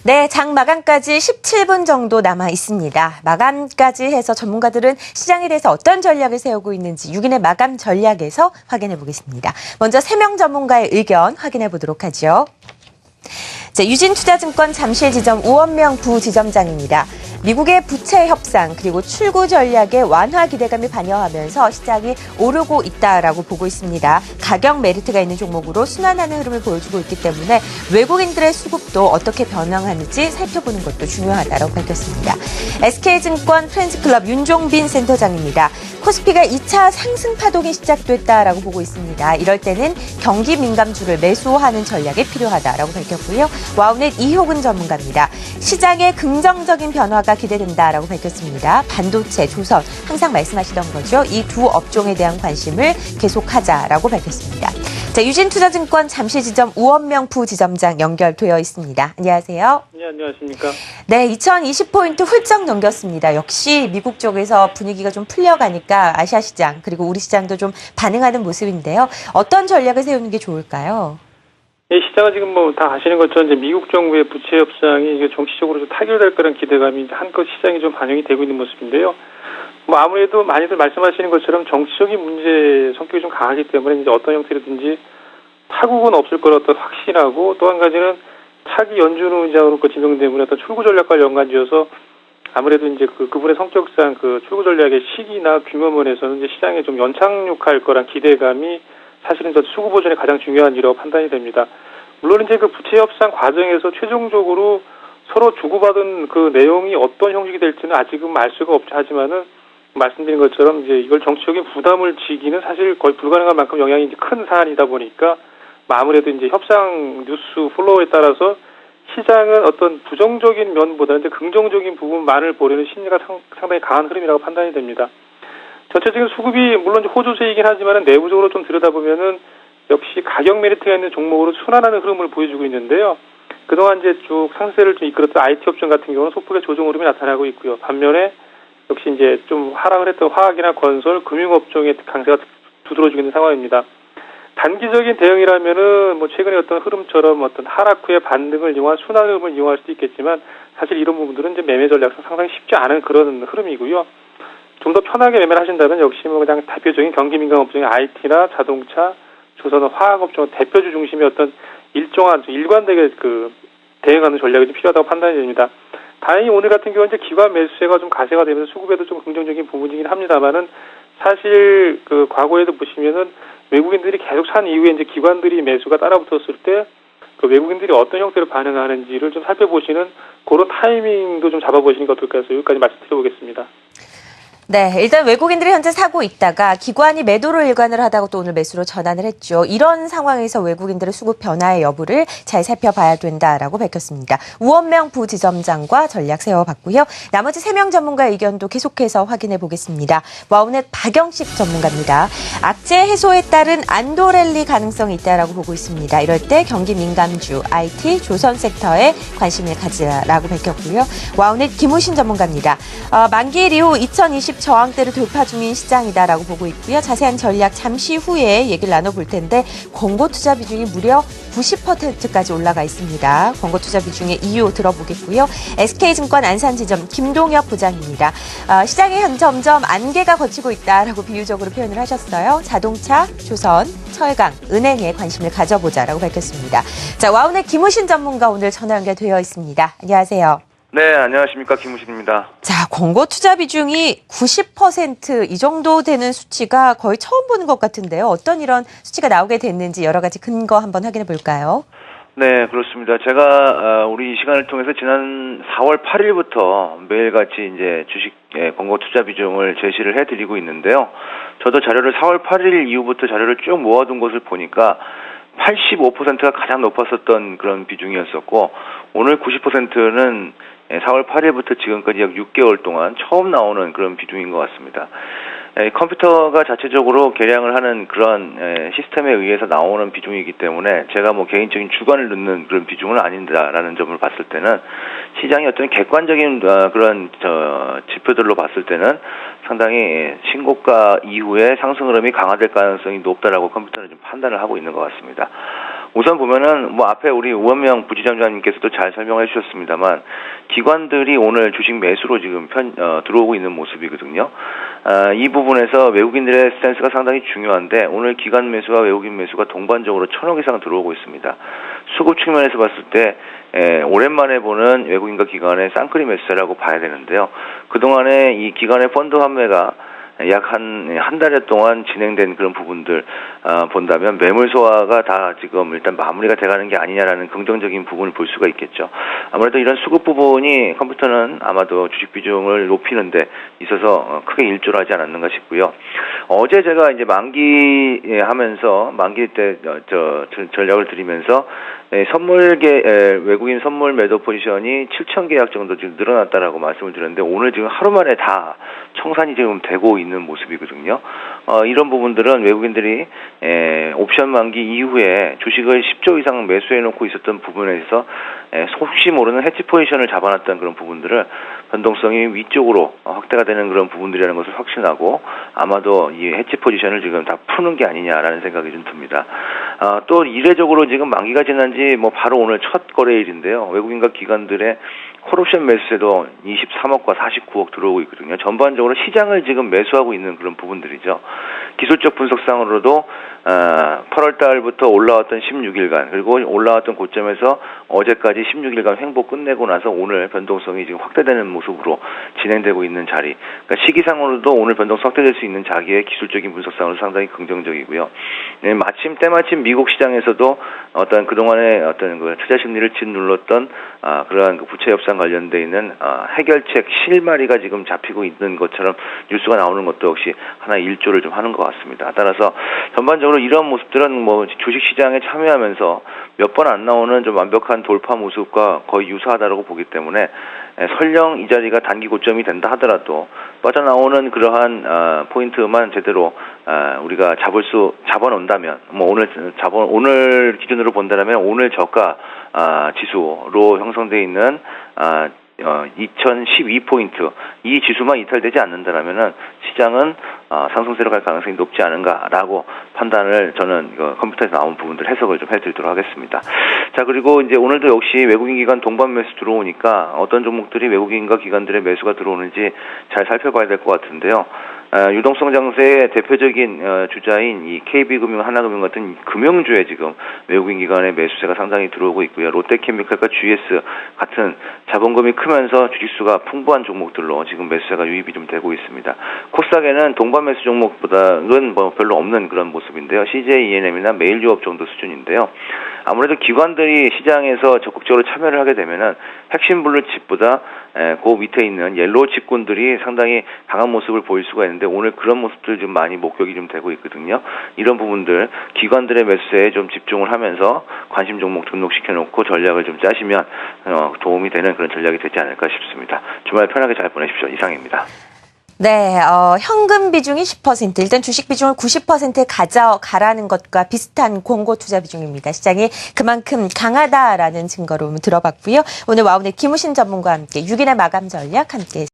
네, 장 마감까지 17분 정도 남아 있습니다. 마감까지 해서 전문가들은 시장에 대해서 어떤 전략을 세우고 있는지 6인의 마감 전략에서 확인해 보겠습니다. 먼저 3명 전문가의 의견 확인해 보도록 하죠. 자, 유진투자증권 잠실 지점 우원명 부지점장입니다. 미국의 부채 협상 그리고 출구 전략의 완화 기대감이 반영하면서 시장이 오르고 있다라고 보고 있습니다. 가격 메리트가 있는 종목으로 순환하는 흐름을 보여주고 있기 때문에 외국인들의 수급도 어떻게 변형하는지 살펴보는 것도 중요하다고 밝혔습니다. SK증권 프렌즈클럽 윤종빈 센터장입니다. 코스피가 2차 상승 파동이 시작됐다라고 보고 있습니다. 이럴 때는 경기 민감주를 매수하는 전략이 필요하다라고 밝혔고요. 와우넷 이효근 전문가입니다. 시장의 긍정적인 변화가 기대된다라고 밝혔습니다. 반도체, 조선 항상 말씀하시던 거죠. 이 두 업종에 대한 관심을 계속하자라고 밝혔습니다. 자, 유진투자증권 잠실 지점 우원명 부지점장 연결되어 있습니다. 안녕하세요. 네, 안녕하십니까. 네, 2020포인트 훌쩍 넘겼습니다. 역시 미국 쪽에서 분위기가 좀 풀려가니까 아시아 시장 그리고 우리 시장도 좀 반응하는 모습인데요. 어떤 전략을 세우는 게 좋을까요? 예, 시장은 지금 뭐 다 아시는 것처럼 이제 미국 정부의 부채 협상이 이게 정치적으로 좀 타결될 거란 기대감이 한껏 시장에 좀 반영이 되고 있는 모습인데요. 뭐 아무래도 많이들 말씀하시는 것처럼 정치적인 문제 성격이 좀 강하기 때문에 이제 어떤 형태로든지 파국은 없을 거라 어떤 확신하고 또 한 가지는 차기 연준 의장으로 지명되면 어떤 출구 전략과 연관지어서 아무래도 이제 그분의 성격상 그 출구 전략의 시기나 규모 면에서는 이제 시장에 좀 연착륙할 거란 기대감이 사실은 저 수급 보전에 가장 중요한 일이라고 판단이 됩니다. 물론 이제 그 부채 협상 과정에서 최종적으로 서로 주고받은 그 내용이 어떤 형식이 될지는 아직은 알 수가 없지 하지만은 말씀드린 것처럼 이제 이걸 정치적인 부담을 지기는 사실 거의 불가능한 만큼 영향이 큰 사안이다 보니까 아무래도 이제 협상 뉴스 플로우에 따라서 시장은 어떤 부정적인 면보다는 이제 긍정적인 부분만을 보려는 심리가 상당히 강한 흐름이라고 판단이 됩니다. 전체적인 수급이 물론 호조세이긴 하지만 내부적으로 좀 들여다보면은 역시 가격 메리트가 있는 종목으로 순환하는 흐름을 보여주고 있는데요. 그동안 이제 쭉 상세를 좀 이끌었던 IT 업종 같은 경우는 소폭의 조정 흐름이 나타나고 있고요. 반면에 역시 이제 좀 하락을 했던 화학이나 건설, 금융업종의 강세가 두드러지고 있는 상황입니다. 단기적인 대응이라면은 뭐 최근에 어떤 흐름처럼 어떤 하락 후의 반등을 이용한 순환 흐름을 이용할 수도 있겠지만 사실 이런 부분들은 이제 매매 전략상 상당히 쉽지 않은 그런 흐름이고요. 좀 더 편하게 매매를 하신다면 역시 뭐 그냥 대표적인 경기 민감 업종의 IT나 자동차, 조선, 화학업종 대표주 중심의 어떤 일정한 일관되게 대응하는 전략이 좀 필요하다고 판단이 됩니다. 다행히 오늘 같은 경우는 이제 기관 매수세가 좀 가세가 되면서 수급에도 좀 긍정적인 부분이긴 합니다만은 사실 과거에도 보시면은 외국인들이 계속 산 이후에 이제 기관들이 매수가 따라붙었을 때 외국인들이 어떤 형태로 반응하는지를 좀 살펴보시는 그런 타이밍도 좀 잡아보시는 게 어떨까 해서 여기까지 말씀드려보겠습니다. 네, 일단 외국인들이 현재 사고 있다가 기관이 매도로 일관을 하다가 또 오늘 매수로 전환을 했죠. 이런 상황에서 외국인들의 수급 변화의 여부를 잘 살펴봐야 된다라고 밝혔습니다. 우원명 부지점장과 전략 세워봤고요. 나머지 3명 전문가의 의견도 계속해서 확인해 보겠습니다. 와우넷 박영식 전문가입니다. 악재 해소에 따른 안도랠리 가능성이 있다라고 보고 있습니다. 이럴 때 경기 민감주, IT, 조선 섹터에 관심을 가지라고 밝혔고요. 와우넷 김우신 전문가입니다. 만기일 이후 2020 저항대를 돌파 중인 시장이다라고 보고 있고요. 자세한 전략 잠시 후에 얘기를 나눠볼 텐데 권고 투자 비중이 무려 90%까지 올라가 있습니다. 권고 투자 비중의 이유 들어보겠고요. SK증권 안산지점 김동엽 부장입니다. 시장에 점점 안개가 걷히고 있다라고 비유적으로 표현을 하셨어요. 자동차, 조선, 철강, 은행에 관심을 가져보자라고 밝혔습니다. 자, 와우넷 김우신 전문가 오늘 전화 연결되어 있습니다. 안녕하세요. 네, 안녕하십니까. 김우식입니다. 자, 권고 투자 비중이 90% 이 정도 되는 수치가 거의 처음 보는 것 같은데요. 어떤 이런 수치가 나오게 됐는지 여러 가지 근거 한번 확인해 볼까요? 네, 그렇습니다. 제가 우리 이 시간을 통해서 지난 4월 8일부터 매일같이 이제 주식 권고 투자 비중을 제시를 해드리고 있는데요. 저도 자료를 4월 8일 이후부터 자료를 쭉 모아둔 것을 보니까 85%가 가장 높았었던 그런 비중이었었고 오늘 90%는 4월 8일부터 지금까지 약 6개월 동안 처음 나오는 그런 비중인 것 같습니다. 컴퓨터가 자체적으로 계량을 하는 그런 시스템에 의해서 나오는 비중이기 때문에 제가 뭐 개인적인 주관을 넣는 그런 비중은 아닌다라는 점을 봤을 때는 시장의 어떤 객관적인 그런 지표들로 봤을 때는 상당히 신고가 이후에 상승 흐름이 강화될 가능성이 높다라고 컴퓨터는 좀 판단을 하고 있는 것 같습니다. 우선 보면은 뭐 앞에 우리 우원명 부지점장님께서도 잘 설명해 주셨습니다만 기관들이 오늘 주식 매수로 지금 들어오고 있는 모습이거든요. 이 부분에서 외국인들의 스탠스가 상당히 중요한데 오늘 기관 매수와 외국인 매수가 동반적으로 1,000억 이상 들어오고 있습니다. 수급 측면에서 봤을 때 오랜만에 보는 외국인과 기관의 쌍끌이 매수세라고 봐야 되는데요. 그동안에 이 기관의 펀드 환매가 약 한 달여 동안 진행된 그런 부분들 본다면 매물 소화가 다 지금 일단 마무리가 돼가는 게 아니냐라는 긍정적인 부분을 볼 수가 있겠죠. 아무래도 이런 수급 부분이 컴퓨터는 아마도 주식 비중을 높이는 데 있어서 크게 일조를 하지 않았는가 싶고요. 어제 제가 이제 만기 때 전략을 드리면서 외국인 선물 매도 포지션이 7,000계약 정도 지금 늘어났다라고 말씀을 드렸는데 오늘 지금 하루 만에 다 청산이 지금 되고 있는 모습이거든요. 이런 부분들은 외국인들이 옵션 만기 이후에 주식을 10조 이상 매수해놓고 있었던 부분에서 혹시 모르는 해치 포지션을 잡아놨던 그런 부분들을 변동성이 위쪽으로 확대가 되는 그런 부분들이라는 것을 확신하고 아마도 이 해치 포지션을 지금 다 푸는 게 아니냐라는 생각이 좀 듭니다. 또 이례적으로 지금 만기가 지난 지 뭐 바로 오늘 첫 거래일인데요. 외국인과 기관들의 콜옵션 매수세도 23억과 49억 들어오고 있거든요. 전반적으로 시장을 지금 매수하고 있는 그런 부분들이죠. 기술적 분석상으로도 8월 달부터 올라왔던 16일간 그리고 올라왔던 고점에서 어제까지 16일간 횡보 끝내고 나서 오늘 변동성이 지금 확대되는 모습으로 진행되고 있는 자리. 그러니까 시기상으로도 오늘 변동성 확대될 수 있는 자기의 기술적인 분석상으로 상당히 긍정적이고요. 때마침 미국 시장에서도 어떤 그동안의 어떤 그 투자 심리를 짓눌렀던 그러한 그 부채 협상 관련돼 있는 해결책 실마리가 지금 잡히고 있는 것처럼 뉴스가 나오는 것도 역시 하나의 일조를 좀 하는 것 같습니다. 따라서 전반적으로 이런 모습들은 뭐 주식 시장에 참여하면서 몇 번 안 나오는 좀 완벽한 돌파 모습과 거의 유사하다고 보기 때문에 설령 이 자리가 단기 고점이 된다 하더라도 빠져나오는 그러한 포인트만 제대로 우리가 잡아놓는다면 뭐 오늘 기준으로 본다면 오늘 저가 지수로 형성되어 있는 2012포인트 이 지수만 이탈되지 않는다면은 시장은 상승세로 갈 가능성이 높지 않은가라고 판단을 저는 컴퓨터에서 나온 부분들 해석을 좀 해드리도록 하겠습니다. 자, 그리고 이제 오늘도 역시 외국인 기관 동반 매수 들어오니까 어떤 종목들이 외국인과 기관들의 매수가 들어오는지 잘 살펴봐야 될 것 같은데요. 유동성 장세의 대표적인 주자인 이 KB금융, 하나금융 같은 금융주에 지금 외국인 기관의 매수세가 상당히 들어오고 있고요. 롯데케미칼과 GS 같은 자본금이 크면서 주식수가 풍부한 종목들로 지금 매수세가 유입이 좀 되고 있습니다. 코스닥에는 동반 매수 종목보다는 뭐 별로 없는 그런 모습인데요. CJ ENM이나 메일유업 정도 수준인데요. 아무래도 기관들이 시장에서 적극적으로 참여를 하게 되면은 핵심 블루칩보다 그 밑에 있는 옐로우 칩군들이 상당히 강한 모습을 보일 수가 있는데 오늘 그런 모습들 좀 많이 목격이 좀 되고 있거든요. 이런 부분들 기관들의 매수세에 좀 집중을 하면서 관심 종목 등록시켜 놓고 전략을 좀 짜시면 도움이 되는 그런 전략이 되지 않을까 싶습니다. 주말 편하게 잘 보내십시오. 이상입니다. 네, 현금 비중이 10%, 일단 주식 비중을 90%에 가져가라는 것과 비슷한 공고 투자 비중입니다. 시장이 그만큼 강하다라는 증거로 들어봤고요. 오늘 와우넷 김우신 전문가와 함께 6일의 마감 전략 함께